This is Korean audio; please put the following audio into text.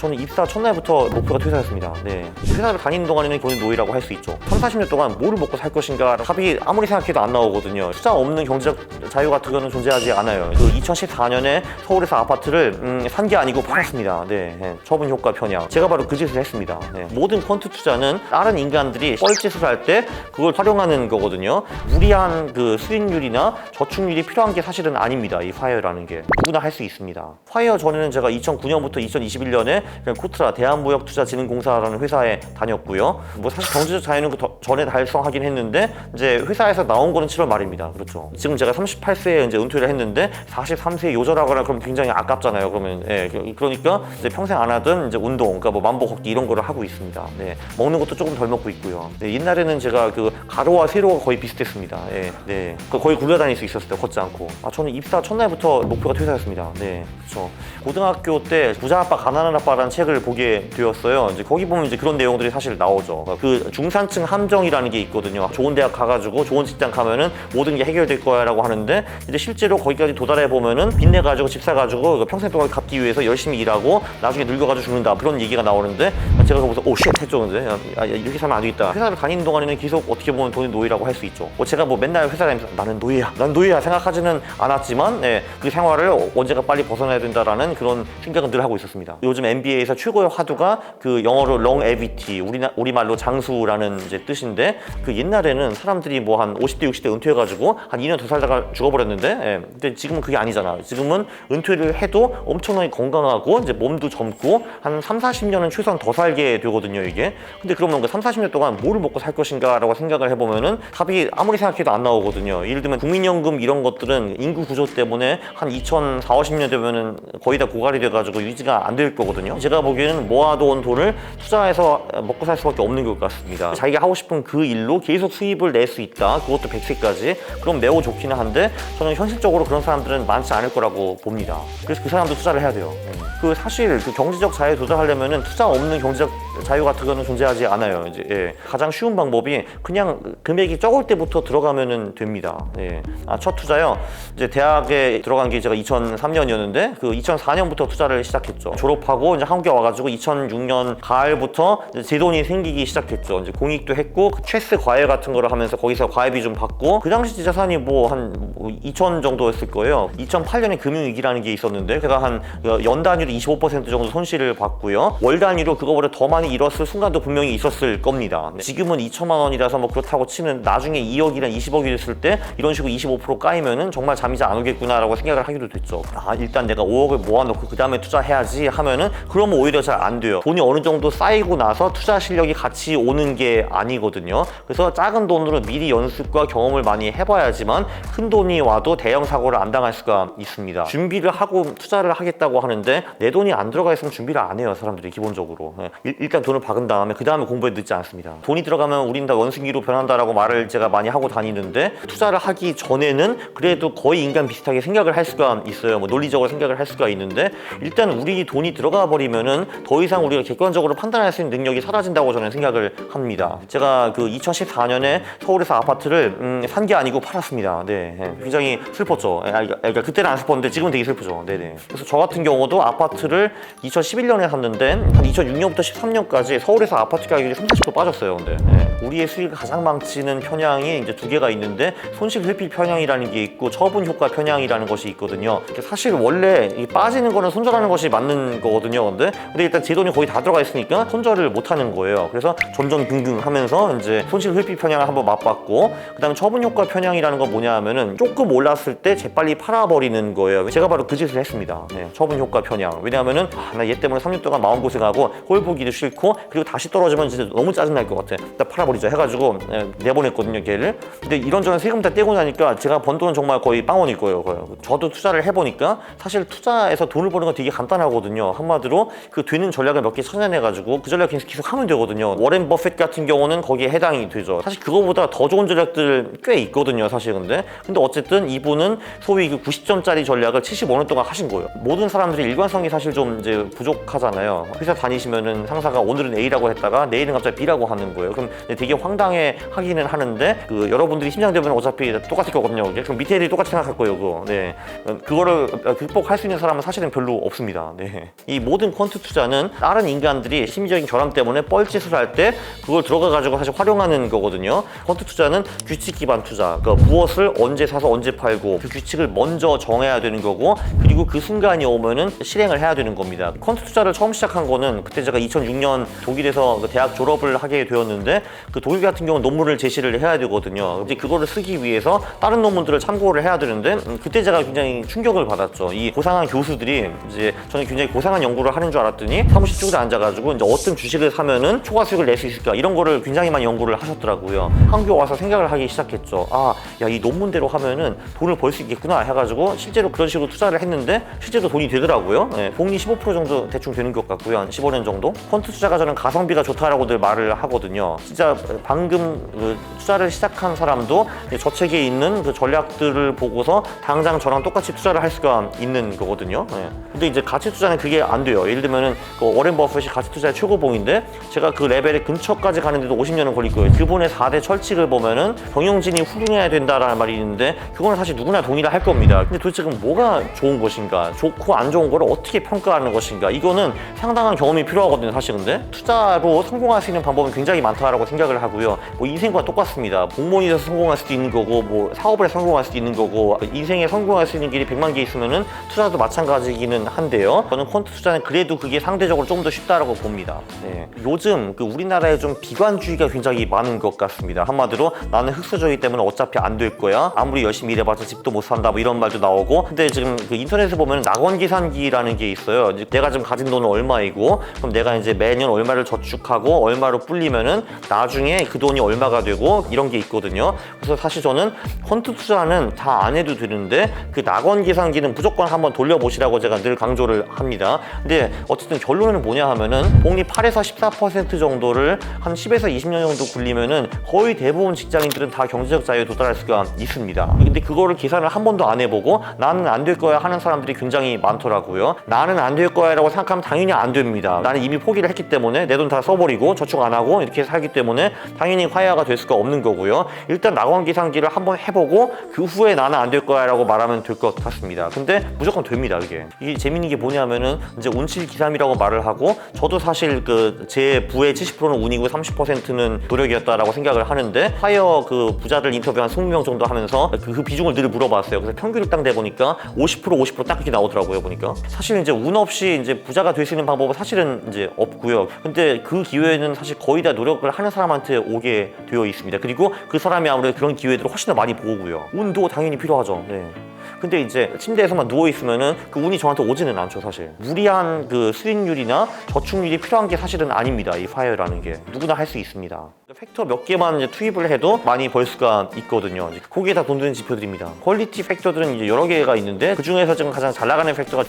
저는 입사 첫날부터 목표가 퇴사였습니다. 네. 회사를 다니는 동안에는 돈이 노예라고 할 수 있죠. 30-40년 동안 뭐를 먹고 살 것인가 답이 아무리 생각해도 안 나오거든요. 투자 없는 경제적 자유 같은 거는 존재하지 않아요. 그 2014년에 서울에서 아파트를 산 게 아니고 팔았습니다. 네. 네. 처분 효과 편향. 제가 바로 그 짓을 했습니다. 네. 모든 펀드 투자는 다른 인간들이 뻘짓을 할 때 그걸 활용하는 거거든요. 무리한 그 수익률이나 저축률이 필요한 게 사실은 아닙니다. 이 파이어라는 게 누구나 할 수 있습니다. 파이어 전에는 제가 2009년부터 2021년에 코트라 대한무역투자진흥공사라는 회사에 다녔고요. 뭐 사실 경제적 자유는 그 전에 달성하긴 했는데 이제 회사에서 나온 거는 7월 말입니다. 그렇죠. 지금 제가 38세에 이제 은퇴를 했는데 43세에 요절하거나 그럼 굉장히 아깝잖아요. 그러면 예, 그러니까 이제 평생 안 하던 이제 운동, 그러니까 뭐 만보 걷기 이런 거를 하고 있습니다. 네, 먹는 것도 조금 덜 먹고 있고요. 네, 옛날에는 제가 그 가로와 세로가 거의 비슷했습니다. 예, 네, 거의 굴러다닐 수 있었어요. 걷지 않고. 저는 입사 첫날부터 목표가 퇴사였습니다. 네, 그렇죠. 고등학교 때 부자 아빠 가난한 아빠라는 책을 보게 되었어요. 이제 거기 보면 이제 그런 내용들이 사실 나오죠. 그 중산층 함정이라는 게 있거든요. 좋은 대학 가가지고 좋은 직장 가면은 모든 게 해결될 거야라고 하는데 이제 실제로 거기까지 도달해 보면은 빚내 가지고 집 사 가지고 평생 동안 갚기 위해서 열심히 일하고 나중에 늙어가지고 죽는다 그런 얘기가 나오는데 제가 거기서 오쉣 했죠. 이렇게 살면 안 되겠다. 회사를 다니는 동안에는 계속 어떻게 보면 돈이 노예라고 할 수 있죠. 제가 뭐 맨날 회사 다니면서 나는 노예야 생각하지는 않았지만 그 생활을 언제가 빨리 벗어나야 된다라는 그런 생각은 늘 하고 있었습니다. 요즘 MBA에서 최고의 화두가 그 영어로 longevity, 우리말로 장수라는 이제 뜻인데 그 옛날에는 사람들이 뭐 한 50대 60대 은퇴해가지고 한 2년 더 살다가 죽어버렸는데 근데 지금은 그게 아니잖아. 지금은 은퇴를 해도 엄청나게 건강하고 이제 몸도 젊고 한 30-40년은 최소한 더 살게 되거든요 이게. 근데 그러면 그 30-40년 동안 뭐를 먹고 살 것인가 라고 생각을 해보면은 답이 아무리 생각해도 안 나오거든요. 예를 들면 국민연금 이런 것들은 인구 구조 때문에 한 2040-50년 되면은 거의 다 고갈이 돼가지고 유지가 안 될 거거든요. 제가 보기에는 모아둔 돈을 투자해서 먹고 살 수밖에 없는 것 같습니다. 자기가 하고 싶은 그 일로 계속 수입을 낼 수 있다. 그것도 100세까지. 그럼 매우 좋기는 한데 저는 현실적으로 그런 사람들은 많지 않을 거라고 봅니다. 그래서 그 사람도 투자를 해야 돼요. 그 사실 그 경제적 자유에 도달하려면은 투자 없는 경제적 자유 같은 거는 존재하지 않아요. 이제 가장 쉬운 방법이 그냥 금액이 적을 때부터 들어가면은 됩니다. 첫 투자요. 이제 대학에 들어간 게 제가 2003년이었는데 그 2004년부터 투자를 시작했죠. 졸업하고 이제 한국에 와가지고 2006년 가을부터 이제 제 돈이 생기기 시작했죠. 이제 공익도 했고 그 최스 과외 같은 거를 하면서 거기서 과외비 좀 받고 그 당시 제 자산이 뭐 한 2천 정도였을 거예요. 2008년에 금융위기라는 게 있었는데 제가 한 연 단위로 25% 정도 손실을 봤고요. 월 단위로 그거보다 더 많이 잃었을 순간도 분명히 있었을 겁니다. 지금은 2천만 원이라서 뭐 그렇다고 치면 나중에 2억이나 20억이 됐을 때 이런 식으로 25% 까이면은 정말 잠이 잘 안 오겠구나라고 생각을 하기도 됐죠. 일단 내가 5억을 모아놓고 그 다음에 투자해야지 하면은 그러면 오히려 잘 안 돼요. 돈이 어느 정도 쌓이고 나서 투자 실력이 같이 오는 게 아니거든요. 그래서 작은 돈으로 미리 연습과 경험을 많이 해봐야지만 큰 돈이 와도 대형 사고를 안 당할 수가 있습니다. 준비를 하고 투자를 하겠다고 하는데 내 돈이 안 들어가 있으면 준비를 안 해요. 사람들이 기본적으로. 일단 돈을 박은 다음에 그 다음에 공부에 늦지 않습니다. 돈이 들어가면 우린 다 원숭이로 변한다라고 말을 제가 많이 하고 다니는데 투자를 하기 전에는 그래도 거의 인간 비슷하게 생각을 할 수가 있어요. 뭐 논리적으로 생각을 할 수가 있는데 일단 우리 돈이 들어가 버리면은 더 이상 우리가 객관적으로 판단할 수 있는 능력이 사라진다고 저는 생각을 합니다. 제가 그 2014년에 서울에서 아파트를 산 게 아니고 팔았습니다. 굉장히 슬펐죠. 그러니까 그때는 안 슬펐는데 지금은 되게 슬프죠. 그래서 저 같은 경우도 아파트를 2011년에 샀는데 한 2006년부터 13년까지 서울에서 아파트 가격이 30-40% 빠졌어요. 근데 우리의 수익을 가장 망치는 편향이 이제 두 개가 있는데 손실 회피 편향이라는 게 있고 처분 효과 편향이라는 것이 있거든요. 사실 원래 이 빠지는 거는 손절하는 것이 맞는 거거든요. 근데 일단 제 돈이 거의 다 들어가 있으니까 손절을 못 하는 거예요. 그래서 전전긍긍 하면서 이제 손실 회피 편향을 한번 맛봤고 그다음에 처분 효과 편향이라는 건 뭐냐 하면은 조금 올랐을 때 재빨리 팔아버리는 거예요. 제가 바로 그 짓을 했습니다. 처분 효과 편향. 왜냐하면은 나 얘 때문에 3년 동안 마음고생하고 꼴 보기도 싫고 그리고 다시 떨어지면 진짜 너무 짜증날 것 같아. 나 팔아버리자 해가지고 내보냈거든요 걔를. 근데 이런저런 세금 다 떼고 나니까 제가 번 돈은 정말 거의 빵원일 거예요. 저도 투자를 해보니까 사실 투자에서 돈을 버는 건 되게 간단하거든요. 한마디로 그 되는 전략을 몇 개 찾아내가지고 그 전략 계속 하면 되거든요. 워렌 버핏 같은 경우는 거기에 해당이 되죠. 사실 그거보다 더 좋은 전략들 꽤 있거든요. 사실 근데 어쨌든 이분은 소위 그 90점짜리 전략을 75년 동안 하신 거예요. 모든 사람들이 일관성이 사실 좀 이제 부족하잖아요. 회사 다니시면은 상사가 오늘은 A라고 했다가 내일은 갑자기 B라고 하는 거예요. 그럼 되게 황당해 하기는 하는데 여러분들이 심장되면 어차피 똑같을 거거든요. 그럼 밑에 애들이 똑같이 생각할 거예요. 그거. 네. 그거를 극복할 수 있는 사람은 사실은 별로 없습니다. 네. 이 모든 퀀트 투자는 다른 인간들이 심리적인 결함 때문에 뻘짓을 할 때 그걸 들어가가지고 사실 활용하는 거거든요. 퀀트 투자는 규칙 기반 투자, 그러니까 무엇을 언제 사서 언제 팔고 그 규칙을 먼저 정해야 되는 거고, 그리고 그 순간이 오면은 실행을 해야 되는 겁니다. 퀀트 투자를 처음 시작한 거는 그때 제가 2006년 독일에서 대학 졸업을 하게 되었는데, 그 독일 같은 경우는 논문을 제시를 해야 되거든요. 이제 그거를 쓰기 위해서 다른 논문들을 참고를 해야 되는데, 그때 제가 굉장히 충격을 받았죠. 이 고상한 교수들이 이제 저는 굉장히 고상한 연구를 하는 줄 알았더니 사무실 쪽에 앉아가지고 이제 어떤 주식을 사면은 초과 수익을 낼 수 있을까, 이런 거를 굉장히 많이 연구를 하셨더라고요. 한국에 와서 생각을 하기 시작했죠. 아, 야, 이 논문대로 하면은 돈을 벌 수 있겠구나 해가지고 실제로 그런 식으로 투자를 했는데 실제로 돈이 되더라고요. 네, 복리 15% 정도 대충 되는 것 같고요. 한 15년 정도. 펀드 투자가 저는 가성비가 좋다라고들 말을 하거든요. 진짜 방금 투자를 시작한 사람도 저책에 있는 그 전략들을 보고서 당장 저랑 똑같이 투자를 할 수가 있는 거거든요. 네. 근데 이제 가치 투자는 그게 안 돼요. 예를 들면은 워렌 버핏이 가치 투자의 최고봉인데 제가 그 레벨의 근처까지 가는데도 50년은 걸릴 거예요. 그분의 4대 철칙을 보면은 경영진이 훌륭해야 된다라는 말이 있는데 그거는 사실 누구나 동의를 할 겁니다. 근데 도대체 그럼 뭐가 좋은 것인가? 좋고 안 좋은 거를 어떻게 평가하는 것인가? 이거는 상당한 경험이 필요하거든요. 사실 근데 투자로 성공할 수 있는 방법은 굉장히 많다라고 생각을 하고요. 뭐 인생과 똑같습니다. 공무원이 돼서 성공할 수도 있는 거고, 뭐 사업을 성공할 수도 있는 거고, 인생에 성공할 수 있는 길이 100만 개 있으면은 투자도 마찬가지이기는 한데요. 저는 퀀트 투자는 그래도 그게 상대적으로 좀 더 쉽다라고 봅니다. 네. 요즘 우리나라에 좀 비관주의가 굉장히 많은 것 같습니다. 한마디로 나는 흑수저이기 때문에 어차피 안 될 거야. 아무리 열심히 일해봤자 집도 못 산다. 뭐 이런 말도 나오고. 근데 지금 인터넷에 보면 낙원계산기라는 게 있어요. 내가 지금 가진 돈은 얼마이고, 그럼 내가 이제 매년 얼마를 저축하고 얼마로 불리면은 나중에 그 돈이 얼마가 되고 이런 게 있거든요. 그래서 사실 저는 펀드 투자는 다 안 해도 되는데 그 낙원계산기는 무조건 한번 돌려보시라고 제가 늘 강조를 합니다. 근데 어쨌든 결론은 뭐냐 하면은 복리 8에서 14% 정도를 한 10에서 20년 정도 굴리면은 거의 대부분 직장인들은 다 경제적 자유에 도달할 수가 있습니다. 근데 그거를 계산을 한 번도 안 해보고 나는 안 될 거야 하는 사람들이 굉장히 많더라고요. 나는 안 될 거야 라고 생각하면 당연히 안 됩니다. 나는 이미 포기를 했기 때문에 내 돈 다 써버리고 저축 안 하고 이렇게 살기 때문에 당연히 화해가 될 수가 없는 거고요. 일단 낙원계산기를 한번 해보고 그 후에 나는 안 될 거야 라고 말하면 될 것 같습니다. 근데 무조건 됩니다. 이게 재밌는 게 뭐냐면은 이제 운칠기삼이라고 말을 하고, 저도 사실 제 부의 70%는 운이고 30%는 노력이었다라고 생각을 하는데, 하이어 부자들 인터뷰 한 20명 정도 하면서 그 비중을 늘 물어봤어요. 그래서 평균을 딱 내보니까 50% 딱 이렇게 나오더라고요. 보니까 사실 이제 운 없이 이제 부자가 될 수 있는 방법은 사실은 이제 없고요. 근데 그 기회는 사실 거의 다 노력을 하는 사람한테 오게 되어 있습니다. 그리고 그 사람이 아무래도 그런 기회들을 훨씬 더 많이 보고요. 운도 당연히 필요하죠. 네. 근데 이제 침대에서만 누워있으면은 그 운이 저한테 오지는 않죠. 사실 무리한 수익률이나 저축률이 필요한 게 사실은 아닙니다. 이 파이어라는 게 누구나 할 수 있습니다. 팩터 몇 개만 이제 투입을 해도 많이 벌 수가 있거든요. 거기에 다 돈 드는 지표들입니다. 퀄리티 팩터들은 이제 여러 개가 있는데 그 중에서 지금 가장 잘 나가는 팩터가